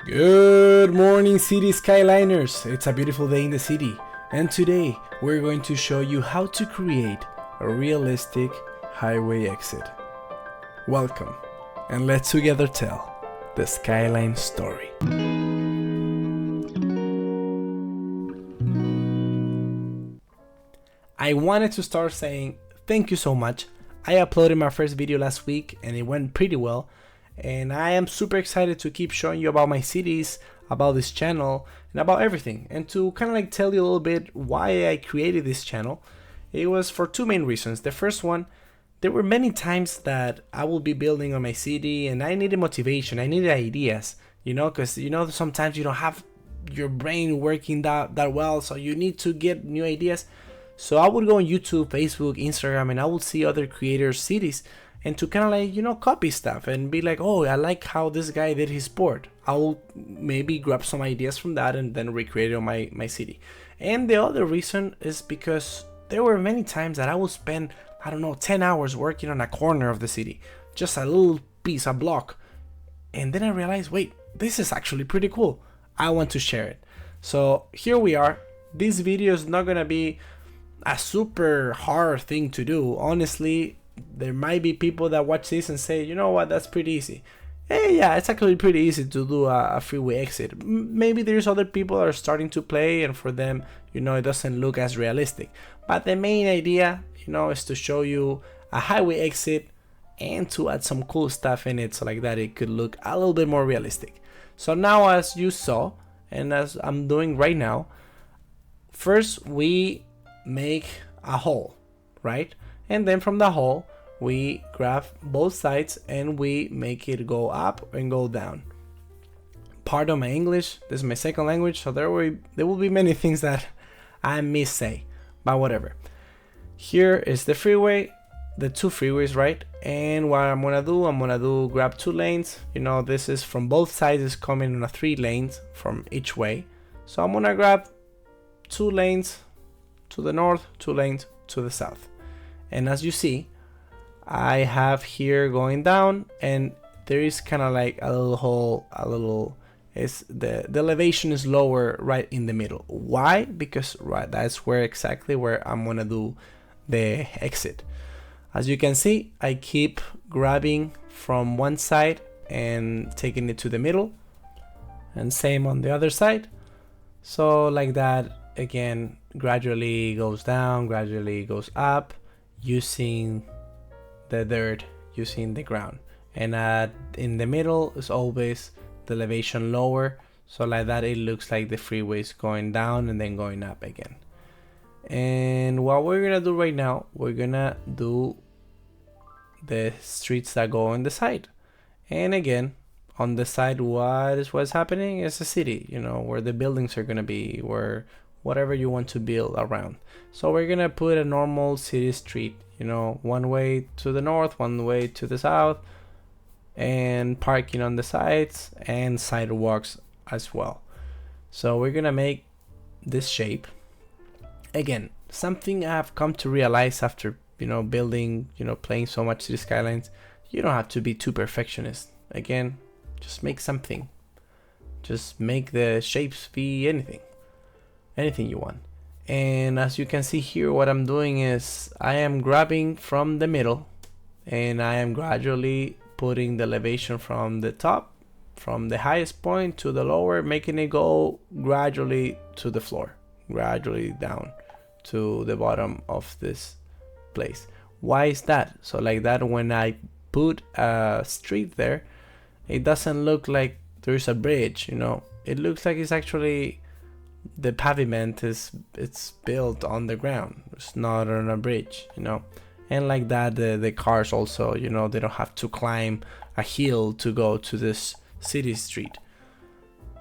Good morning, city Skyliners! It's a beautiful day in the city, and today we're going to show you how to create a realistic highway exit. Welcome, and let's together tell the Skyline story. I wanted to start saying thank you so much. I uploaded my first video last week and it went pretty well. And I am super excited to keep showing you about my cities, about this channel, and about everything. And to kind of like tell you a little bit why I created this channel, it was for two main reasons. The first one, there were many times that I will be building on my city and I needed motivation, I needed ideas, because sometimes you don't have your brain working that well, so you need to get new ideas. So I would go on YouTube, Facebook, Instagram, and I would see other creators' cities and to kind of like, copy stuff and be like, oh, I like how this guy did his sport. I'll maybe grab some ideas from that and then recreate it on my city. And the other reason is because there were many times that I would spend, 10 hours working on a corner of the city, just a little piece, a block. And then I realized, wait, this is actually pretty cool. I want to share it. So here we are. This video is not gonna be a super hard thing to do. Honestly, there might be people that watch this and say, you know what, that's pretty easy. Hey, yeah, it's actually pretty easy to do a freeway exit. Maybe there's other people that are starting to play and for them, it doesn't look as realistic. But the main idea, is to show you a highway exit and to add some cool stuff in it so like that it could look a little bit more realistic. So now, as you saw, and as I'm doing right now, first we make a hole, right? And then from the hole we grab both sides and we make it go up and go down. Pardon my English, this is my second language, so there will be many things that I missay, but whatever. Here is the freeway, the two freeways, right? And what I'm gonna do, grab two lanes. This is from both sides, is coming in a 3 lanes from each way. So I'm gonna grab 2 lanes to the north, 2 lanes to the south. And as you see, I have here going down, and there is kind of like a little hole, the elevation is lower right in the middle. Why? Because that's exactly where I'm gonna do the exit. As you can see, I keep grabbing from one side and taking it to the middle, and same on the other side. So like that, again, gradually goes down, gradually goes up, using the dirt, using the ground. And in the middle is always the elevation lower, so like that it looks like the freeway is going down and then going up again. And what we're gonna do right now, we're gonna do the streets that go on the side. And again, on the side, what's happening is a city, where the buildings are gonna be, where whatever you want to build around. So we're gonna put a normal city street, one way to the north, one way to the south, and parking on the sides and sidewalks as well. So we're gonna make this shape. Again, something I've come to realize after building, playing so much City Skylines, you don't have to be too perfectionist. Again, just make something. Just make the shapes be anything you want. And as you can see here, what I'm doing is I am grabbing from the middle and I am gradually putting the elevation from the top, from the highest point to the lower, making it go gradually to the floor, gradually down to the bottom of this place. Why is that? So like that, when I put a street there, it doesn't look like there's a bridge, it looks like it's actually the pavement it's built on the ground. It's not on a bridge, and like that the cars also, they don't have to climb a hill to go to this city street,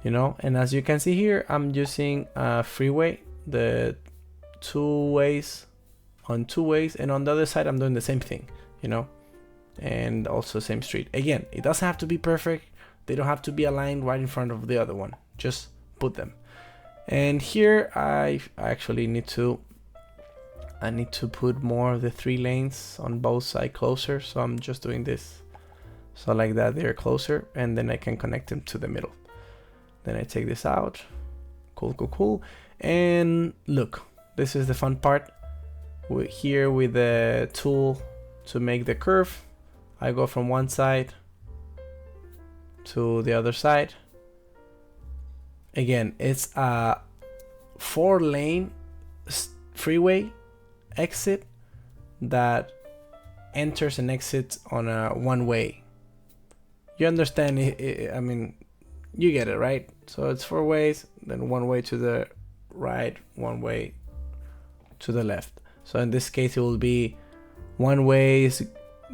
and as you can see here, I'm using a freeway, the 2 ways, and on the other side I'm doing the same thing, and also same street. Again, it doesn't have to be perfect, they don't have to be aligned right in front of the other one, just put them. And here I actually need to put more of the 3 lanes on both sides closer, so I'm just doing this, so like that they're closer, and then I can connect them to the middle. Then I take this out. Cool, cool, cool. And look, this is the fun part. We're here with the tool to make the curve. I go from one side to the other side. Again, it's a 4-lane freeway exit that enters and exits on a one-way. You understand I mean, you get it, right? So it's 4 ways, then 1 way to the right, 1 way to the left. So in this case, it will be 1 way is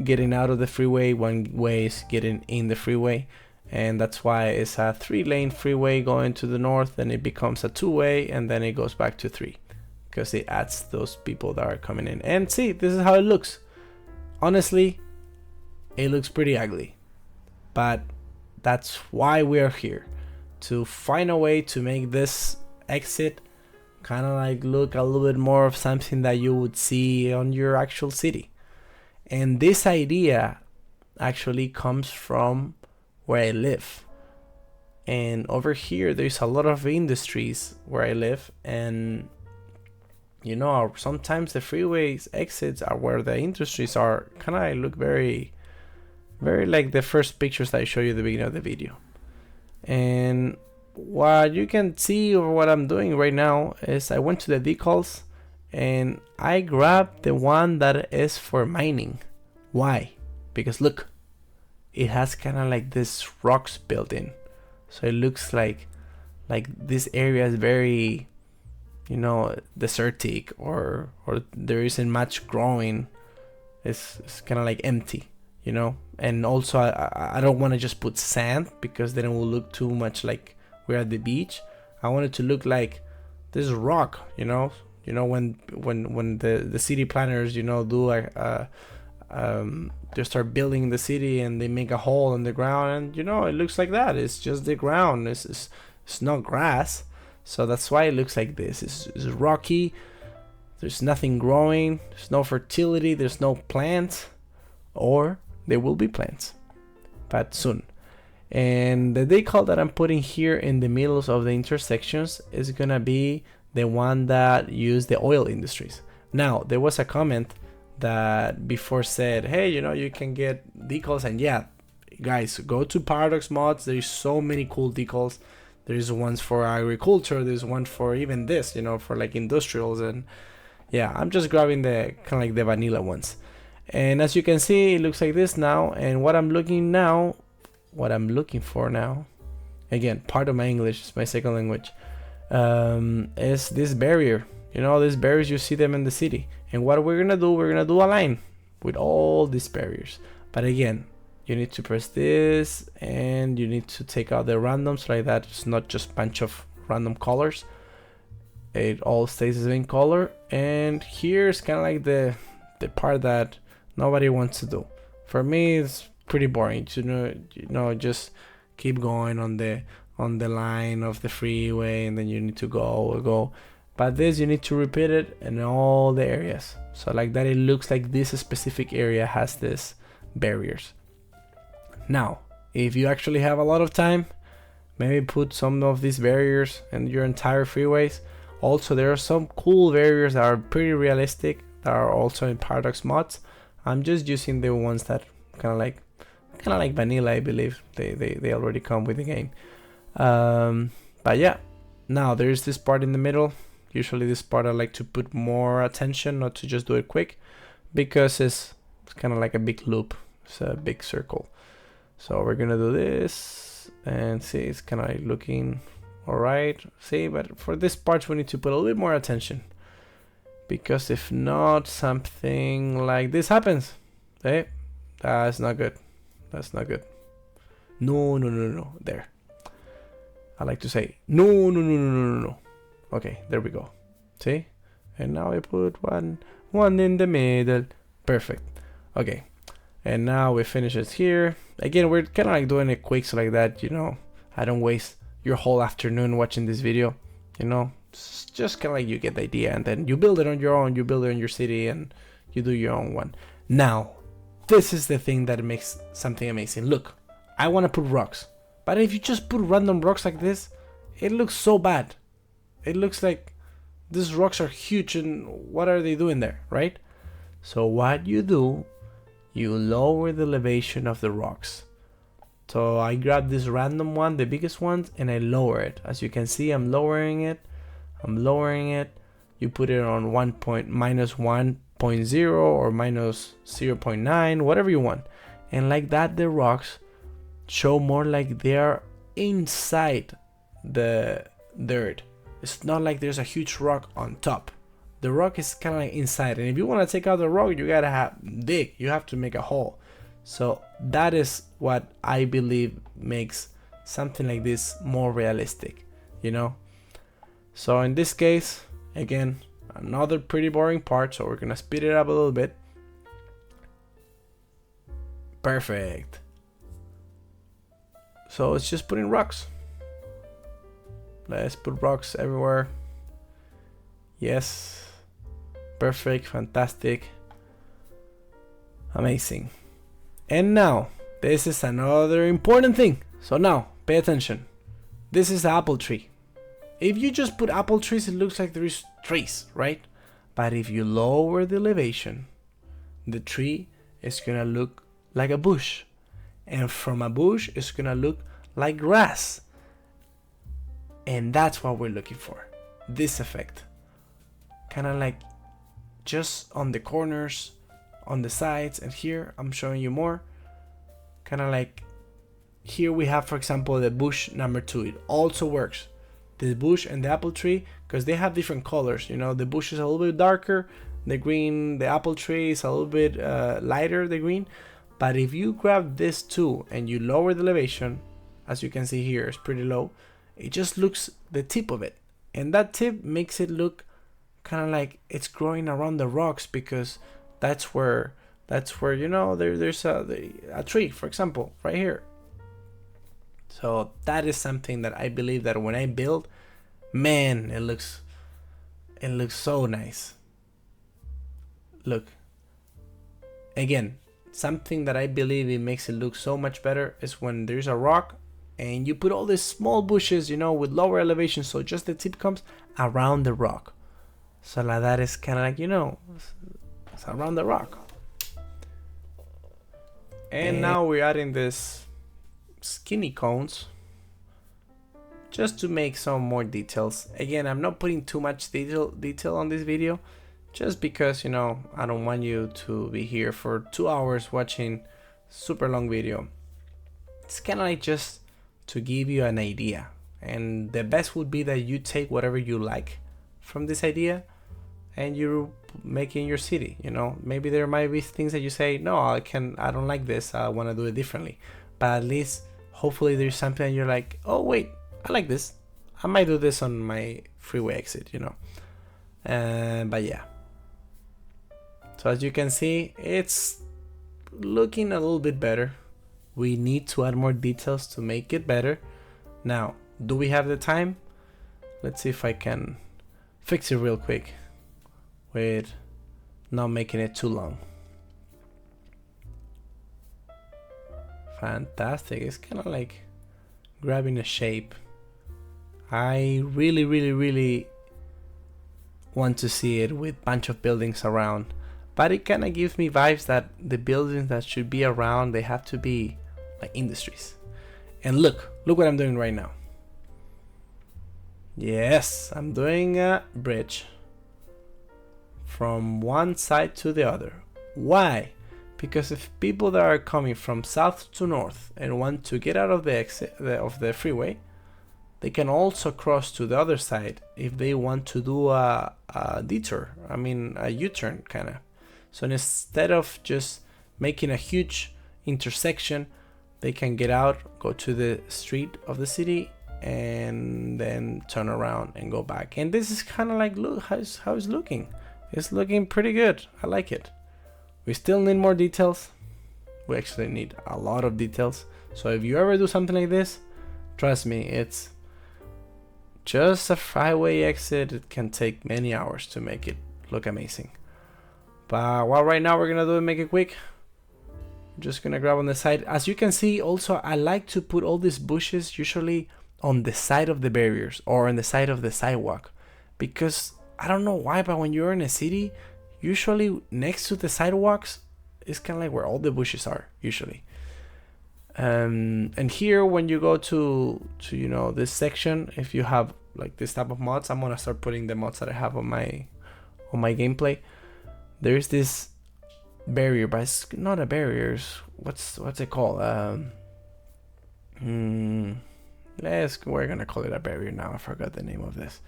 getting out of the freeway, 1 way is getting in the freeway. And that's why it's a 3-lane freeway going to the north, then it becomes a 2-way, and then it goes back to 3, because it adds those people that are coming in. And see, this is how it looks. Honestly, it looks pretty ugly, but that's why we're here, to find a way to make this exit kind of like look a little bit more of something that you would see on your actual city. And this idea actually comes from where I live. And over here, there's a lot of industries where I live, and you know, sometimes the freeways exits are where the industries are. Kind of look very, very like the first pictures that I show you at the beginning of the video. And what you can see, or what I'm doing right now, is I went to the decals and I grabbed the one that is for mining. Why? Because look, it has kind of like this rocks built in, so it looks like this area is very, you know, desertic, or there isn't much growing. It's kind of like empty, you know. And also I don't want to just put sand, because then it will look too much like we're at the beach. I want it to look like this rock, you know. You know, when the city planners, you know, do they start building the city and they make a hole in the ground, and you know, it looks like that. It's just the ground. It's not grass. So that's why it looks like this. It's rocky. There's nothing growing. There's no fertility. There's no plants. Or there will be plants, but soon. And the decal that I'm putting here in the middles of the intersections is gonna be the one that use the oil industries. Now, there was a comment that before said, hey, you know, you can get decals. And yeah, guys, go to Paradox Mods. There's so many cool decals. There's ones for agriculture. There's one for even this, you know, for like industrials. And yeah, I'm just grabbing the kind of like the vanilla ones. And as you can see, it looks like this now. And what I'm looking for now, again, part of my English is my second language, is this barrier. You know, these barriers, you see them in the city. And what we're gonna do a line with all these barriers. But again, you need to press this, and you need to take out the randoms like that. It's not just a bunch of random colors. It all stays the same color. And here's kind of like the part that nobody wants to do. For me, it's pretty boring. You know, just keep going on the line of the freeway, and then you need to go. But this, you need to repeat it in all the areas. So like that, it looks like this specific area has this barriers. Now, if you actually have a lot of time, maybe put some of these barriers in your entire freeways. Also, there are some cool barriers that are pretty realistic that are also in Paradox Mods. I'm just using the ones that kind of like vanilla, I believe. They already come with the game. But yeah, now there's this part in the middle. Usually this part I like to put more attention, not to just do it quick, because it's kind of like a big loop. It's a big circle. So we're gonna do this, and see, it's kind of like looking alright. See, but for this part we need to put a little bit more attention, because if not, something like this happens. Hey, that's not good. That's not good. No. There. I like to say no. Okay, there we go. See? And now I put one in the middle. Perfect. Okay. And now we finish it here. Again, we're kind of like doing it quick, so like that, you know, I don't waste your whole afternoon watching this video. You know, it's just kind of like you get the idea, and then you build it on your own, you build it in your city, and you do your own one. Now, this is the thing that makes something amazing. Look, I want to put rocks, but if you just put random rocks like this, it looks so bad. It looks like these rocks are huge and what are they doing there, right? So what you do, you lower the elevation of the rocks. So I grab this random one, the biggest ones, and I lower it. As you can see, I'm lowering it. You put it on minus 1.0 or minus 0.9, whatever you want. And like that, the rocks show more like they are inside the dirt. It's not like there's a huge rock on top. The rock is kind of like inside. And if you want to take out the rock, you gotta dig. You have to make a hole. So that is what I believe makes something like this more realistic, you know? So in this case, again, another pretty boring part, so we're gonna speed it up a little bit. Perfect. So it's just putting rocks. Let's put rocks everywhere. Yes. Perfect, fantastic. Amazing. And now, this is another important thing. So now, pay attention. This is the apple tree. If you just put apple trees, it looks like there is trees, right? But if you lower the elevation, the tree is gonna look like a bush. And from a bush, it's gonna look like grass. And that's what we're looking for. This effect. Kind of like just on the corners, on the sides, and here I'm showing you more. Kind of like here we have, for example, the bush number 2. It also works. The bush and the apple tree, because they have different colors. You know, the bush is a little bit darker, the apple tree is a little bit lighter, the green. But if you grab this two and you lower the elevation, as you can see here, it's pretty low. It just looks the tip of it, and that tip makes it look kind of like it's growing around the rocks, because that's where you know there's a tree, for example, right here. So that is something that I believe that when I build, man, it looks so nice. Look, again, something that I believe it makes it look so much better is when there's a rock and you put all these small bushes, you know, with lower elevation, so just the tip comes around the rock. So like that is kind of like, you know, it's around the rock. And now we're adding this skinny cones just to make some more details. Again, I'm not putting too much detail on this video, just because, you know, I don't want you to be here for 2 hours watching super long video. It's kind of like just to give you an idea, and the best would be that you take whatever you like from this idea and you make it in your city. You know, maybe there might be things that you say, no, I don't like this, I want to do it differently. But at least hopefully there's something that you're like, oh wait, I like this, I might do this on my freeway exit, you know. But yeah, so as you can see, it's looking a little bit better. We need to add more details to make it better. Now, do we have the time? Let's see if I can fix it real quick with not making it too long. Fantastic. It's kind of like grabbing a shape. I really want to see it with a bunch of buildings around, but it kind of gives me vibes that the buildings that should be around, they have to be like industries. And look what I'm doing right now. Yes, I'm doing a bridge from one side to the other. Why? Because if people that are coming from south to north and want to get out of the exit of the freeway, they can also cross to the other side if they want to do a detour, I mean a U-turn kind of. So instead of just making a huge intersection, they can get out, go to the street of the city, and then turn around and go back. And this is kind of like, look how it's looking. It's looking pretty good. I like it. We still need more details. We actually need a lot of details. So if you ever do something like this, trust me, it's just a freeway exit. It can take many hours to make it look amazing. But well, right now we're gonna do it, make it quick. I'm just gonna grab on the side. As you can see, also I like to put all these bushes usually on the side of the barriers or on the side of the sidewalk, because I don't know why, but when you're in a city, usually next to the sidewalks is kind of like where all the bushes are usually. And here when you go to you know, this section, if you have like this type of mods, I'm gonna start putting the mods that I have on my gameplay. There's this barrier, but it's not a barrier. What's it called? We're gonna call it a barrier now. I forgot the name of this,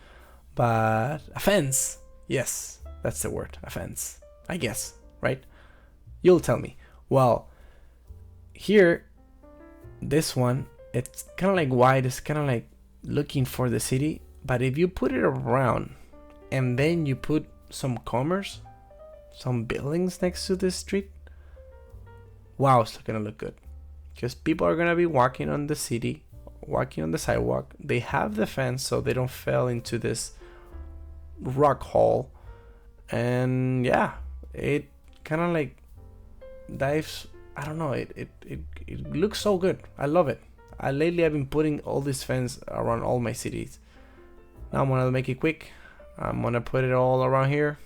but a fence. Yes, that's the word, a fence, I guess, right? You'll tell me. Well, here, this one, it's kind of like wide. It's kind of like looking for the city, but if you put it around and then you put some commerce, some buildings next to this street, wow, it's gonna look good, because people are gonna be walking on the city, walking on the sidewalk. They have the fence so they don't fall into this rock hole, and yeah, it kind of like dives. I don't know, it looks so good. I love it. Lately I've been putting all this fence around all my cities. Now I'm gonna make it quick. I'm gonna put it all around here.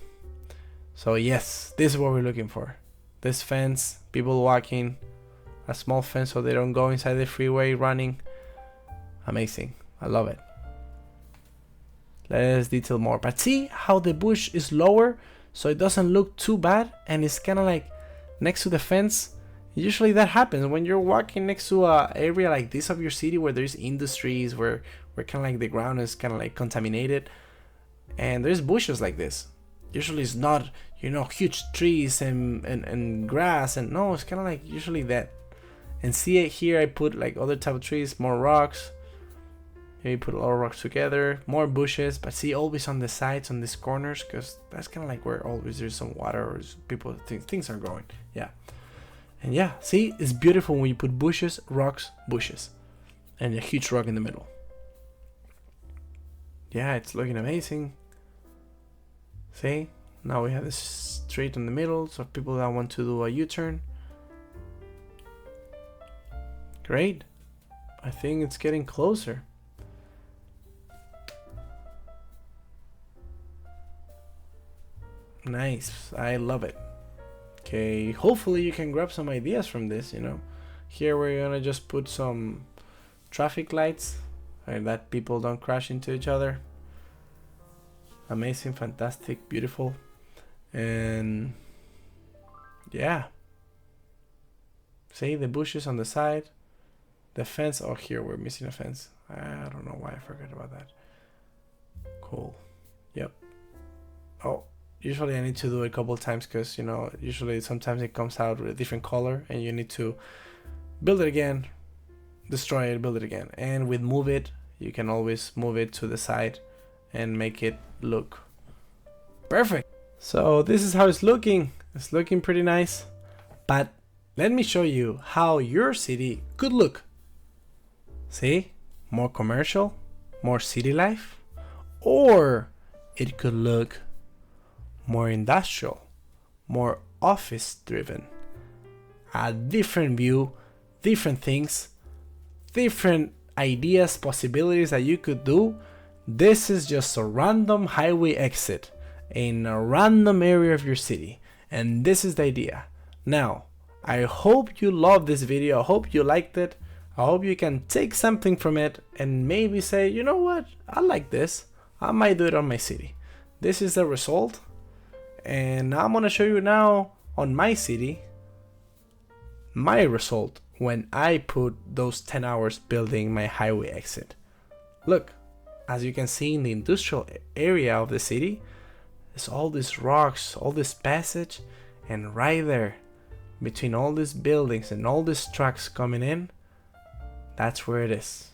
So yes, this is what we're looking for. This fence, people walking, a small fence so they don't go inside the freeway running. Amazing, I love it. Let's detail more, but see how the bush is lower so it doesn't look too bad, and it's kind of like next to the fence. Usually that happens when you're walking next to a area like this of your city where there's industries, where kind of like the ground is kind of like contaminated, and there's bushes like this. Usually it's not, you know, huge trees and grass, and no, it's kind of like usually that. And see it here, I put like other type of trees, more rocks. Maybe put a lot of rocks together, more bushes, but see, always on the sides, on these corners, because that's kind of like where always there's some water or people things are growing. Yeah. And yeah, see, it's beautiful when you put bushes, rocks, bushes, and a huge rock in the middle. Yeah, it's looking amazing. See, now we have this street in the middle, so people that want to do a U-turn. Great. I think it's getting closer. Nice, I love it. Okay, hopefully you can grab some ideas from this, you know. Here we're gonna just put some traffic lights and that people don't crash into each other. Amazing, fantastic, beautiful. And yeah, see the bushes on the side, the fence. Oh, here we're missing a fence. I don't know why I forgot about that. Cool. Yep. Oh, usually I need to do it a couple of times, because, you know, usually sometimes it comes out with a different color and you need to build it again, destroy it, build it again. And with move it, you can always move it to the side and make it look perfect. So this is how it's looking. It's looking pretty nice, but let me show you how your city could look. See, more commercial, more city life, or it could look more industrial, more office driven. A different view, different things, different ideas, possibilities that you could do. This is just a random highway exit in a random area of your city, and this is the idea. Now, I hope you loved this video. I hope you liked it. I hope you can take something from it and maybe say, you know what, I like this. I might do it on my city. This is the result. And I'm gonna show you now on my city my result when I put those 10 hours building my highway exit. Look, as you can see in the industrial area of the city, there's all these rocks, all this passage, and right there between all these buildings and all these trucks coming in, that's where it is.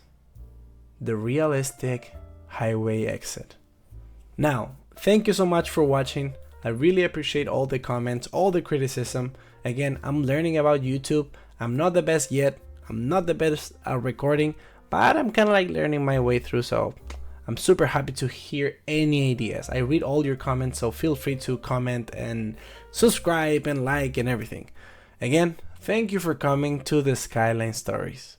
The realistic highway exit. Now, thank you so much for watching. I really appreciate all the comments, all the criticism. Again, I'm learning about YouTube. I'm not the best yet. I'm not the best at recording, but I'm kind of like learning my way through, so I'm super happy to hear any ideas. I read all your comments, so feel free to comment and subscribe and like and everything. Again, thank you for coming to the Skyline Stories.